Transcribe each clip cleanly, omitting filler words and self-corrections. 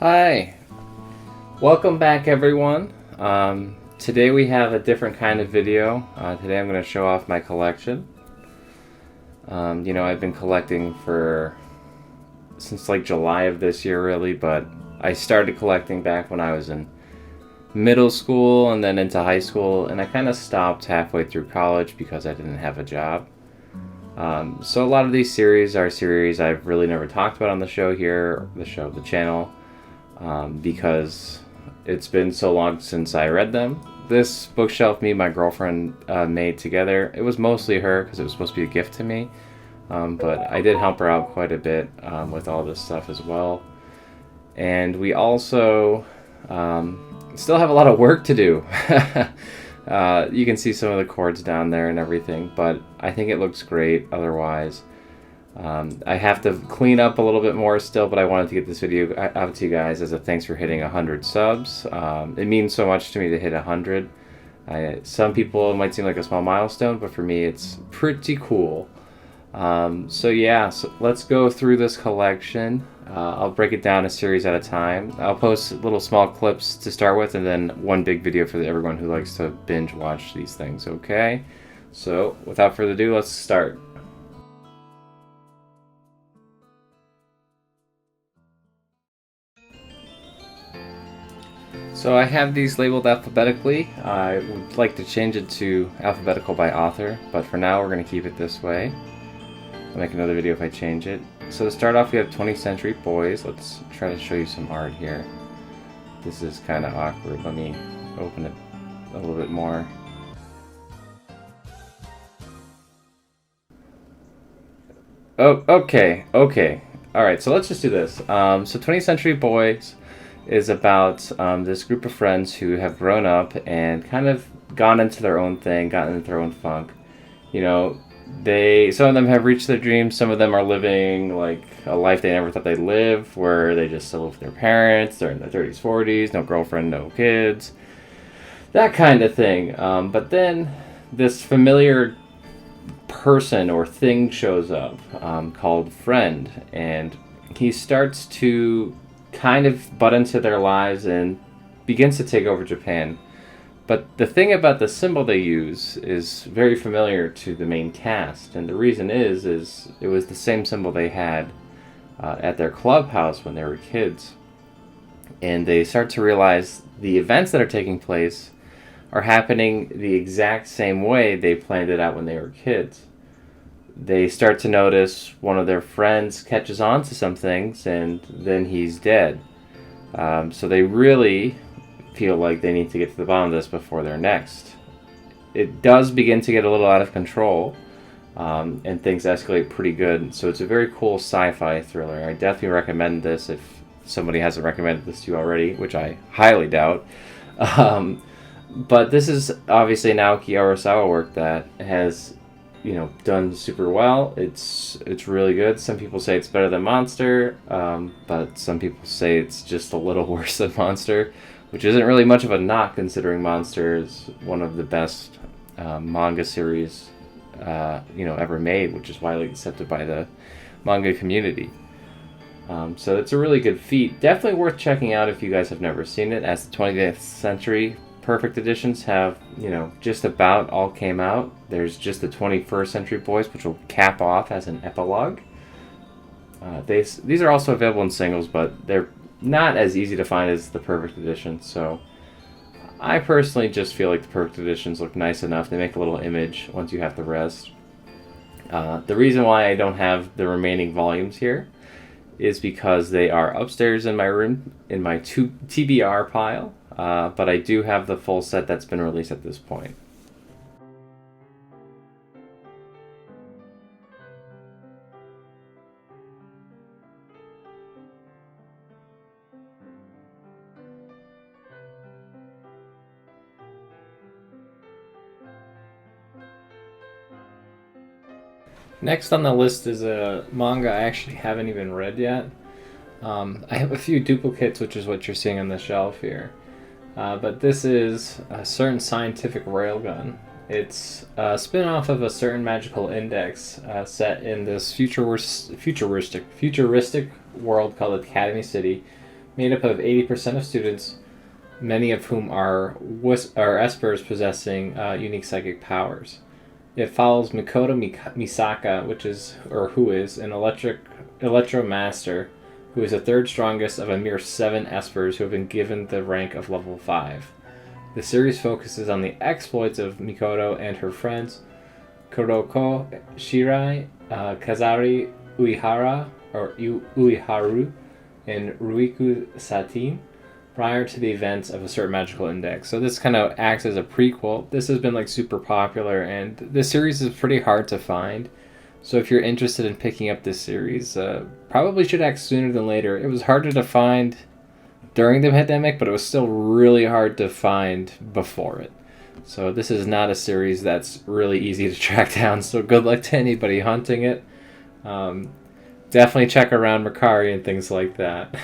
Hi, welcome back everyone. Today we have a different kind of video. Today I'm going to show off my collection. I've been collecting since like July of this year really, but I started collecting back when I was in middle school and then into high school, and I kind of stopped halfway through college because I didn't have a job. So a lot of these series are series I've really never talked about on the show here, the channel. Because it's been so long since I read them. This bookshelf me and my girlfriend made together. It was mostly her because it was supposed to be a gift to me, but I did help her out quite a bit with all this stuff as well. And we also still have a lot of work to do. You can see some of the cords down there and everything, but I think it looks great otherwise. I have to clean up a little bit more still, but I wanted to get this video out to you guys as a thanks for hitting 100 subs. It means so much to me to hit 100. Some people it might seem like a small milestone, but for me it's pretty cool. So let's go through this collection. I'll break it down a series at a time. I'll post little small clips to start with, and then one big video for everyone who likes to binge watch these things, okay? So without further ado, let's start. So I have these labeled alphabetically. I would like to change it to alphabetical by author, but for now we're going to keep it this way. I'll make another video if I change it. So to start off we have 20th Century Boys. Let's try to show you some art here. This is kind of awkward. Let me open it a little bit more. Oh, okay. Alright, so let's just do this. So 20th Century Boys is about this group of friends who have grown up and kind of gone into their own thing, gotten into their own funk. You know, some of them have reached their dreams, some of them are living like a life they never thought they'd live, where they just still live with their parents, they're in their 30s, 40s, no girlfriend, no kids, that kind of thing. But then this familiar person or thing shows up called Friend, and he starts to kind of butt into their lives and begins to take over Japan. But the thing about the symbol they use is very familiar to the main cast, and the reason is it was the same symbol they had at their clubhouse when they were kids. And they start to realize the events that are taking place are happening the exact same way they planned it out when they were kids. They start to notice one of their friends catches on to some things and then he's dead. So they really feel like they need to get to the bottom of this before they're next. It does begin to get a little out of control, and things escalate pretty good. So it's a very cool sci-fi thriller. I definitely recommend this if somebody hasn't recommended this to you already, which I highly doubt. But this is obviously Naoki Urasawa work that has done super well. It's really good. Some people say it's better than Monster, but some people say it's just a little worse than Monster, which isn't really much of a knock considering Monster is one of the best manga series ever made, which is widely accepted by the manga community. So it's a really good feat. Definitely worth checking out if you guys have never seen it, as the 20th Century Perfect editions have, just about all came out. There's just the 21st Century Boys, which will cap off as an epilogue. These are also available in singles, but they're not as easy to find as the Perfect edition. So I personally just feel like the Perfect editions look nice enough. They make a little image once you have the rest. The reason why I don't have the remaining volumes here is because they are upstairs in my room in my TBR pile. But I do have the full set that's been released at this point. Next on the list is a manga I actually haven't even read yet. I have a few duplicates, which is what you're seeing on the shelf here. But this is a certain scientific railgun. It's a spin-off of a certain magical index set in this futuristic world called Academy City, made up of 80% of students, many of whom are espers possessing unique psychic powers. It follows Mikoto Misaka, who is an electro master, who is the third strongest of a mere 7 espers who have been given the rank of level 5. The series focuses on the exploits of Mikoto and her friends Kuroko Shirai, Kazari Uiharu, and Ruiku Satin prior to the events of a certain magical index. So this kind of acts as a prequel. This has been like super popular, and this series is pretty hard to find. So if you're interested in picking up this series, probably should act sooner than later. It was harder to find during the pandemic, but it was still really hard to find before it. So this is not a series that's really easy to track down, so good luck to anybody hunting it. Definitely check around Mercari and things like that.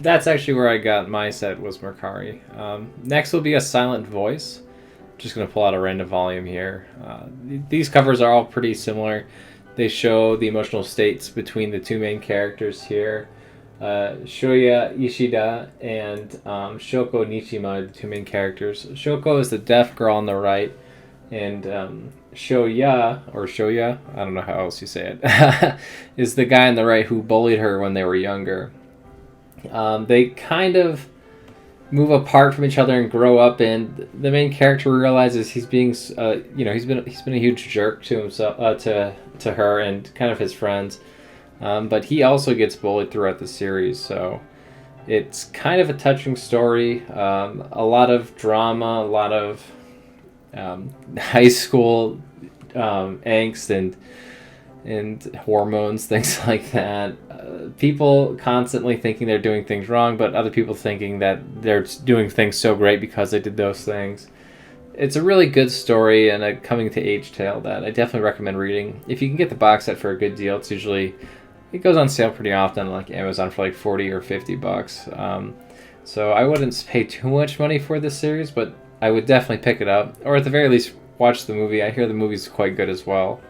That's actually where I got my set, was Mercari. Next will be A Silent Voice. Just going to pull out a random volume here. These covers are all pretty similar. They show the emotional states between the two main characters here. Shoya Ishida and Shoko Nishima, the two main characters. Shoko is the deaf girl on the right, and Shoya, I don't know how else you say it, is the guy on the right who bullied her when they were younger. They kind of move apart from each other and grow up, and the main character realizes he's being, he's been a huge jerk to himself, to her and kind of his friends, but he also gets bullied throughout the series. So it's kind of a touching story, a lot of drama, a lot of high school angst and hormones, things like that. People constantly thinking they're doing things wrong, but other people thinking that they're doing things so great because they did those things. It's a really good story and a coming-to-age tale that I definitely recommend reading. If you can get the box set for a good deal, it goes on sale pretty often, like Amazon, for like 40 or 50 bucks. So I wouldn't pay too much money for this series, but I would definitely pick it up, or at the very least watch the movie. I hear the movie's quite good as well.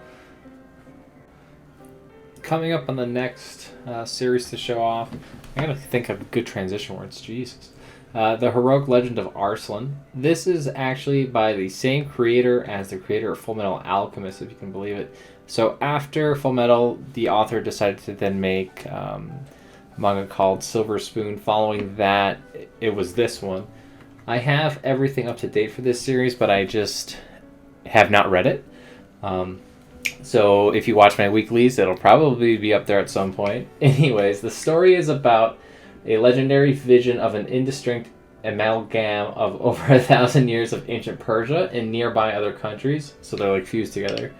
Coming up on the next series to show off, I gotta think of good transition words, Jesus. The Heroic Legend of Arsene. This is actually by the same creator as the creator of Fullmetal Alchemist, if you can believe it. So after Fullmetal, the author decided to then make a manga called Silver Spoon. Following that, it was this one. I have everything up to date for this series, but I just have not read it. So if you watch my weeklies, it'll probably be up there at some point. Anyways, the story is about a legendary vision of an indistinct amalgam of over 1,000 years of ancient Persia and nearby other countries, so they're like fused together.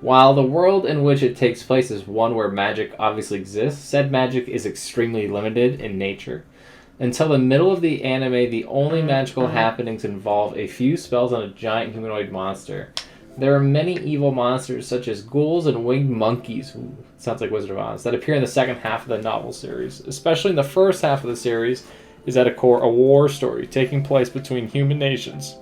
While the world in which it takes place is one where magic obviously exists, said magic is extremely limited in nature. Until the middle of the anime, the only magical happenings involve a few spells on a giant humanoid monster. There are many evil monsters, such as ghouls and winged monkeys, sounds like Wizard of Oz, that appear in the second half of the novel series. Especially in the first half of the series is at a core a war story taking place between human nations.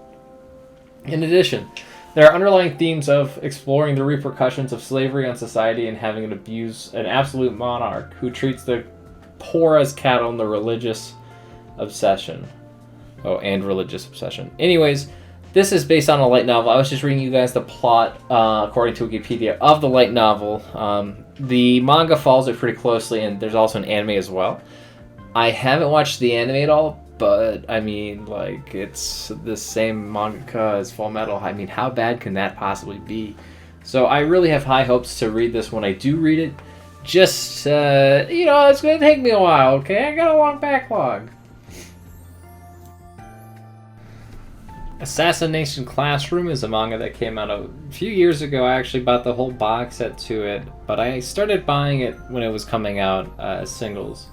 In addition, there are underlying themes of exploring the repercussions of slavery on society and having an absolute monarch who treats the poor as cattle and the religious obsession. Anyways, this is based on a light novel. I was just reading you guys the plot, according to Wikipedia, of the light novel. The manga follows it pretty closely, and there's also an anime as well. I haven't watched the anime at all, but, I mean, like, it's the same mangaka as Fullmetal. I mean, how bad can that possibly be? So I really have high hopes to read this when I do read it. Just, it's going to take me a while, okay? I got a long backlog. Assassination Classroom is a manga that came out a few years ago. I actually bought the whole box set to it, but I started buying it when it was coming out as singles.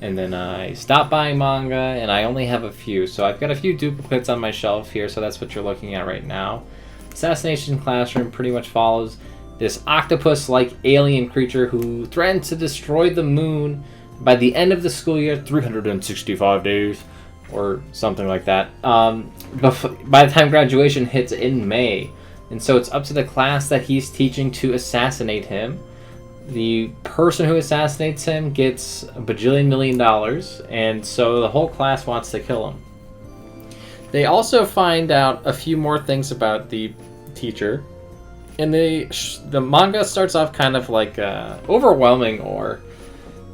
And then I stopped buying manga, and I only have a few. So I've got a few duplicates on my shelf here, so that's what you're looking at right now. Assassination Classroom pretty much follows this octopus-like alien creature who threatens to destroy the moon by the end of the school year, 365 days. Or something like that. By the time graduation hits in May. And so it's up to the class that he's teaching to assassinate him. The person who assassinates him gets a bajillion $1 million, and so the whole class wants to kill him. They also find out a few more things about the teacher, and the manga starts off kind of like overwhelming, or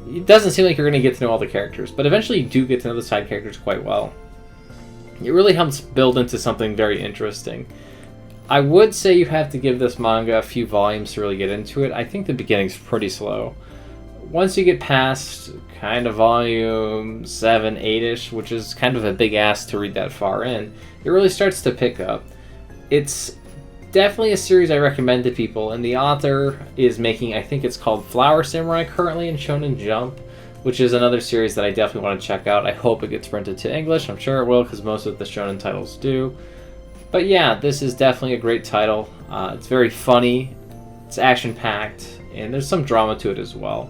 it doesn't seem like you're going to get to know all the characters, but eventually you do get to know the side characters quite well. It really helps build into something very interesting. I would say you have to give this manga a few volumes to really get into it. I think the beginning's pretty slow. Once you get past kind of volume 7, 8-ish, which is kind of a big ask to read that far in, it really starts to pick up. It's definitely a series I recommend to people, and the author is making, I think it's called Flower Samurai currently in Shonen Jump, which is another series that I definitely want to check out. I hope it gets printed to English. I'm sure it will, because most of the shonen titles do. But yeah, this is definitely a great title. It's very funny, it's action-packed, and there's some drama to it as well.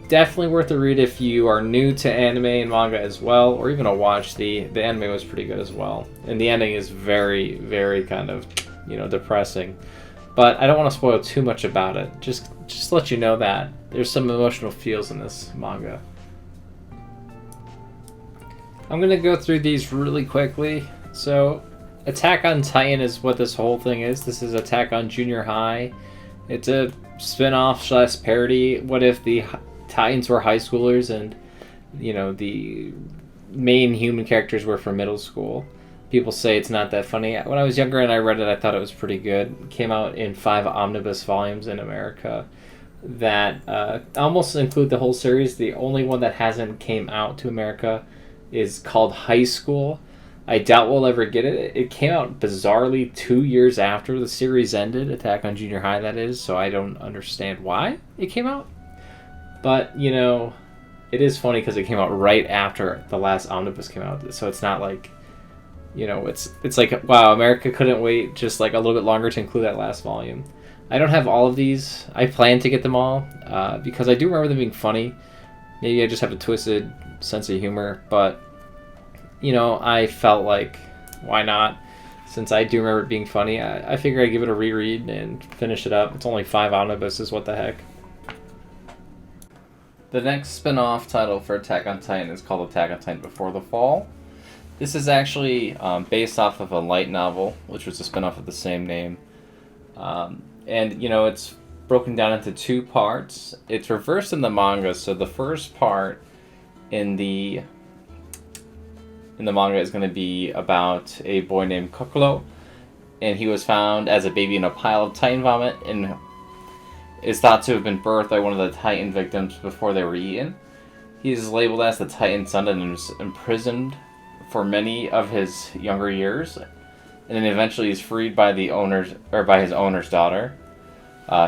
Definitely worth a read if you are new to anime and manga as well, or even a watch. The anime was pretty good as well. And the ending is very, very kind of, depressing. But I don't want to spoil too much about it. Just let you know that there's some emotional feels in this manga. I'm going to go through these really quickly. So, Attack on Titan is what this whole thing is. This is Attack on Junior High. It's a spin-off / parody. What if the Titans were high schoolers and, the main human characters were from middle school? People say it's not that funny. When I was younger and I read it, I thought it was pretty good. It came out in 5 omnibus volumes in America that almost include the whole series. The only one that hasn't came out to America is called High School. I doubt we'll ever get it. It came out bizarrely 2 years after the series ended, Attack on Junior High, that is, so I don't understand why it came out. But, it is funny because it came out right after the last omnibus came out, so it's not like, it's like, wow, America couldn't wait just like a little bit longer to include that last volume. I don't have all of these. I plan to get them all, because I do remember them being funny. Maybe I just have a twisted sense of humor, but I felt like, why not? Since I do remember it being funny, I figure I'd give it a reread and finish it up. It's only 5 omnibuses, what the heck. The next spin-off title for Attack on Titan is called Attack on Titan Before the Fall. This is actually based off of a light novel, which was a spin-off of the same name. And, it's broken down into 2 parts. It's reversed in the manga, so the first part in the manga is going to be about a boy named Kokoro, and he was found as a baby in a pile of Titan vomit and is thought to have been birthed by one of the Titan victims before they were eaten. He is labeled as the Titan son and was imprisoned for many of his younger years, and then eventually he's freed by his owner's daughter,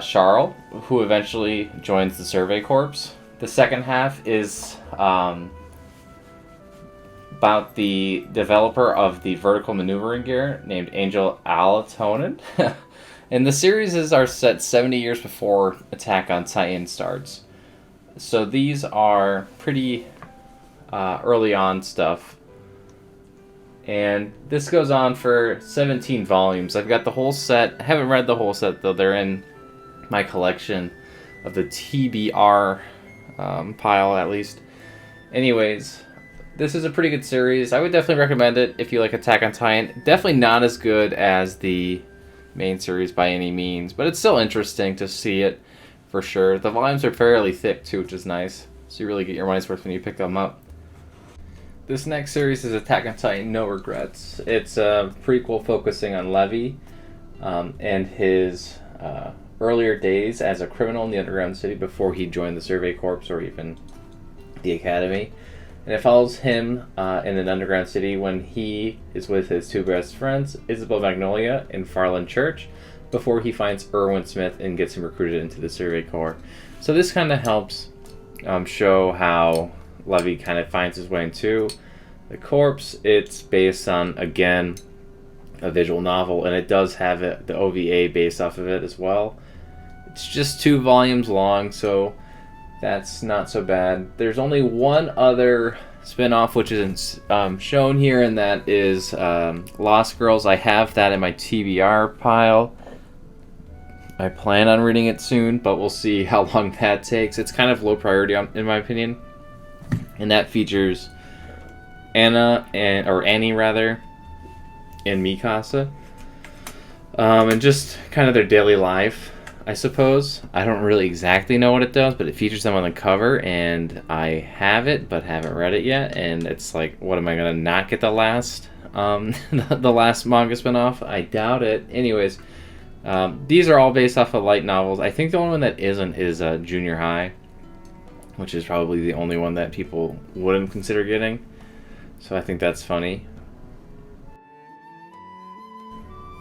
Charles, who eventually joins the Survey Corps. The second half is about the developer of the vertical maneuvering gear named Angel Alatonen. And the series are set 70 years before Attack on Titan starts. So these are pretty early on stuff. And this goes on for 17 volumes. I've got the whole set. I haven't read the whole set, though. They're in my collection of the TBR pile, at least. Anyways, this is a pretty good series. I would definitely recommend it if you like Attack on Titan. Definitely not as good as the main series by any means, but it's still interesting to see it for sure. The volumes are fairly thick too, which is nice, so you really get your money's worth when you pick them up. This next series is Attack on Titan No Regrets. It's a prequel focusing on Levi and his earlier days as a criminal in the underground city before he joined the Survey Corps or even the Academy. And it follows him in an underground city when he is with his 2 best friends, Isabel Magnolia and Farland Church, before he finds Erwin Smith and gets him recruited into the Survey Corps. So this kind of helps show how Levi kind of finds his way into the Corps. It's based on, again, a visual novel, and it does have the OVA based off of it as well. It's just 2 volumes long, so that's not so bad. There's only one other spin-off which isn't shown here, and that is Lost Girls. I have that in my TBR pile. I plan on reading it soon, but we'll see how long that takes. It's kind of low priority, in my opinion, and that features Annie rather, and Mikasa, and just kind of their daily life, I suppose. I don't really exactly know what it does, but it features them on the cover, and I have it, but haven't read it yet. And it's like, what am I gonna not get the last, the last manga spinoff? I doubt it. Anyways, these are all based off of light novels. I think the only one that isn't is Junior High, which is probably the only one that people wouldn't consider getting. So I think that's funny.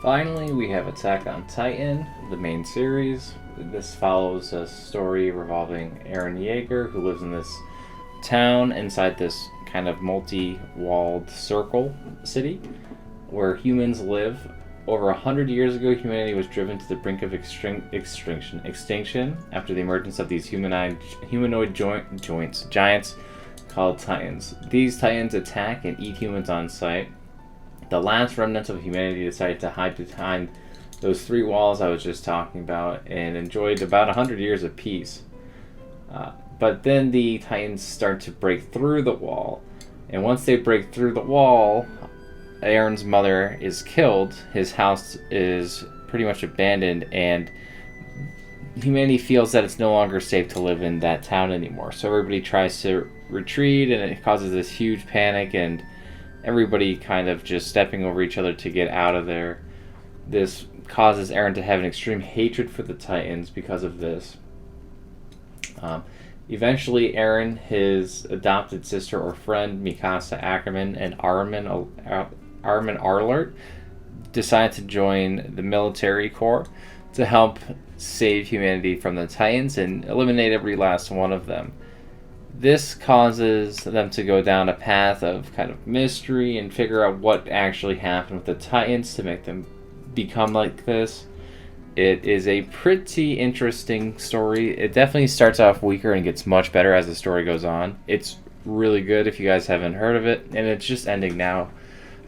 Finally, we have Attack on Titan, the main series. This follows a story revolving Eren Yeager, who lives in this town inside this kind of multi-walled circle city where humans live. Over 100 years ago, humanity was driven to the brink of extinction after the emergence of these humanoid giants called Titans. These Titans attack and eat humans on sight. The last remnants of humanity decided to hide behind those three walls I was just talking about and enjoyed about 100 years of peace. But then the Titans start to break through the wall. And once they break through the wall, Eren's mother is killed. His house is pretty much abandoned, and humanity feels that it's no longer safe to live in that town anymore. So everybody tries to retreat, and it causes this huge panic, and everybody kind of just stepping over each other to get out of there. This causes Eren to have an extreme hatred for the Titans because of this. Eventually, Eren, his adopted sister or friend, Mikasa Ackerman, and Armin Arlert decide to join the military corps to help save humanity from the Titans and eliminate every last one of them. This causes them to go down a path of kind of mystery and figure out what actually happened with the Titans to make them become like this. It is a pretty interesting story. It definitely starts off weaker and gets much better as the story goes on. It's really good if you guys haven't heard of it, and it's just ending now.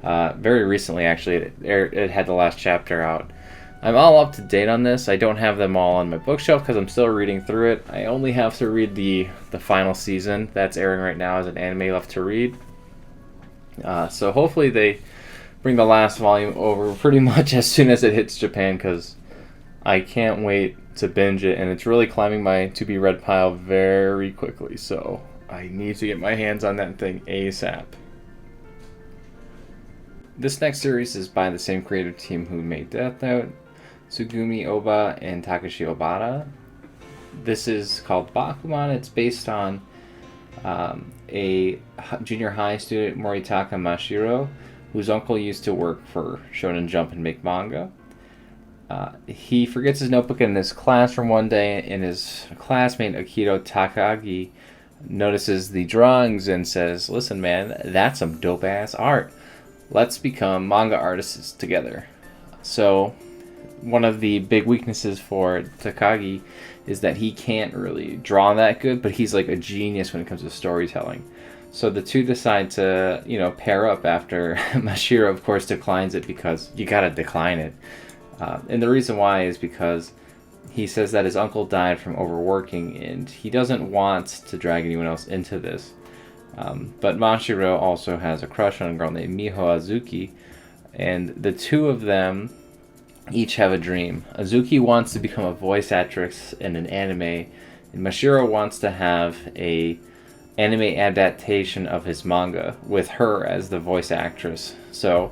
Very recently, actually, it had the last chapter out. I'm all up to date on this. I don't have them all on my bookshelf because I'm still reading through it. I only have to read the final season that's airing right now as an anime left to read. So hopefully they bring the last volume over pretty much as soon as it hits Japan, because I can't wait to binge it, and it's really climbing my to-be-read pile very quickly, so I need to get my hands on that thing ASAP. This next series is by the same creative team who made Death Note, Tsugumi Oba and Takashi Obata. This is called Bakuman. It's based on a junior high student, Moritaka Mashiro, whose uncle used to work for Shonen Jump and make manga. He forgets his notebook in his classroom one day, and his classmate Akito Takagi notices the drawings and says, "Listen, man, that's some dope-ass art. Let's become manga artists together." So one of the big weaknesses for Takagi is that he can't really draw that good, but he's like a genius when it comes to storytelling. So the two decide to, pair up after Mashiro, of course, declines it because you gotta decline it. And the reason why is because he says that his uncle died from overworking, and he doesn't want to drag anyone else into this. But Mashiro also has a crush on a girl named Miho Azuki, and the two of them each have a dream. Azuki wants to become a voice actress in an anime, and Mashiro wants to have a anime adaptation of his manga with her as the voice actress. So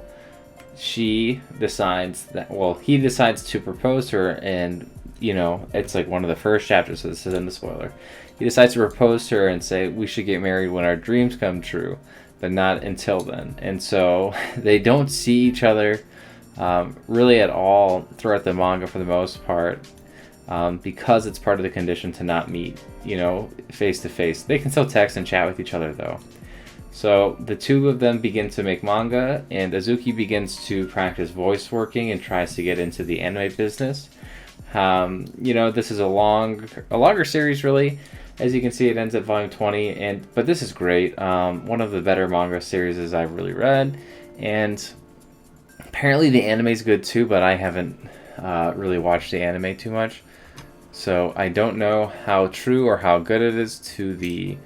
he decides to propose to her, and it's like one of the first chapters, so this isn't a spoiler. He decides to propose to her and say, "We should get married when our dreams come true, but not until then." And so they don't see each other really at all throughout the manga for the most part, because it's part of the condition to not meet, face to face. They can still text and chat with each other though. So the two of them begin to make manga, and Azuki begins to practice voice working and tries to get into the anime business. This is a longer series, really. As you can see, it ends at volume 20, but this is great. One of the better manga series I've really read, and apparently the anime is good too, but I haven't really watch the anime too much. So I don't know how true or how good it is to the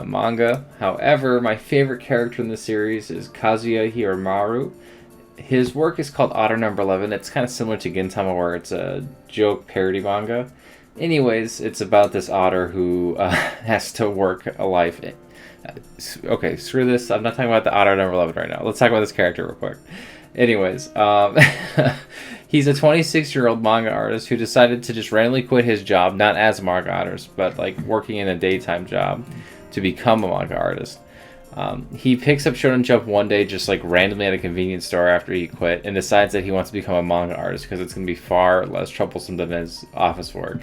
manga. However, my favorite character in the series is Kazuya Hiromaru. His work is called Otter Number 11. It's kind of similar to Gintama, where it's a joke parody manga. Anyways, it's about this otter who has to work a life. Okay, screw this. I'm not talking about the Otter Number 11 right now. Let's talk about this character real quick. Anyways, he's a 26-year-old manga artist who decided to just randomly quit his job, not as a manga artist, but like working in a daytime job, to become a manga artist. He picks up Shonen Jump one day, just like randomly at a convenience store after he quit, and decides that he wants to become a manga artist because it's going to be far less troublesome than his office work.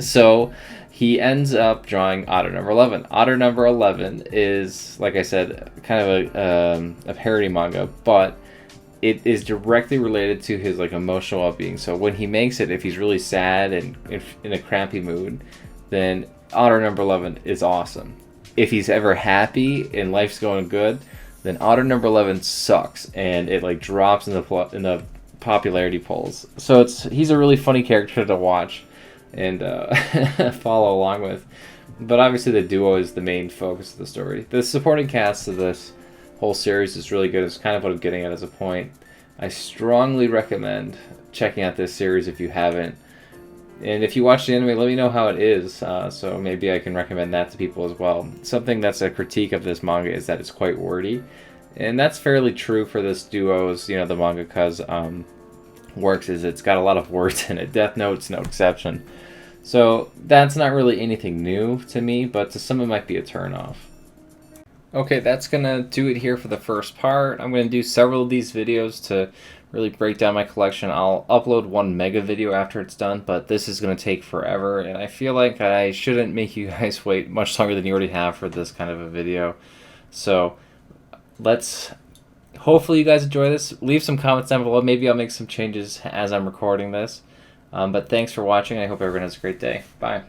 So he ends up drawing Otter Number 11. Otter Number 11 is, like I said, kind of a parody manga, but it is directly related to his like emotional well-being. So when he makes it, if he's really sad and in a crappy mood, then Otter Number 11 is awesome. If he's ever happy and life's going good, then Otter Number 11 sucks and it like drops in the popularity polls. So he's a really funny character to watch and follow along with. But obviously the duo is the main focus of the story. The supporting cast of this whole series is really good. It's kind of what I'm getting at as a point. I strongly recommend checking out this series if you haven't. And if you watch the anime, let me know how it is, so maybe I can recommend that to people as well. Something that's a critique of this manga is that it's quite wordy, and that's fairly true for this duo's, the mangaka's works, is it's got a lot of words in it. Death Note's no exception. So that's not really anything new to me, but to some it might be a turnoff. Okay, that's going to do it here for the first part. I'm going to do several of these videos to really break down my collection. I'll upload one mega video after it's done, but this is going to take forever, and I feel like I shouldn't make you guys wait much longer than you already have for this kind of a video. So hopefully you guys enjoy this. Leave some comments down below. Maybe I'll make some changes as I'm recording this. But thanks for watching. I hope everyone has a great day. Bye.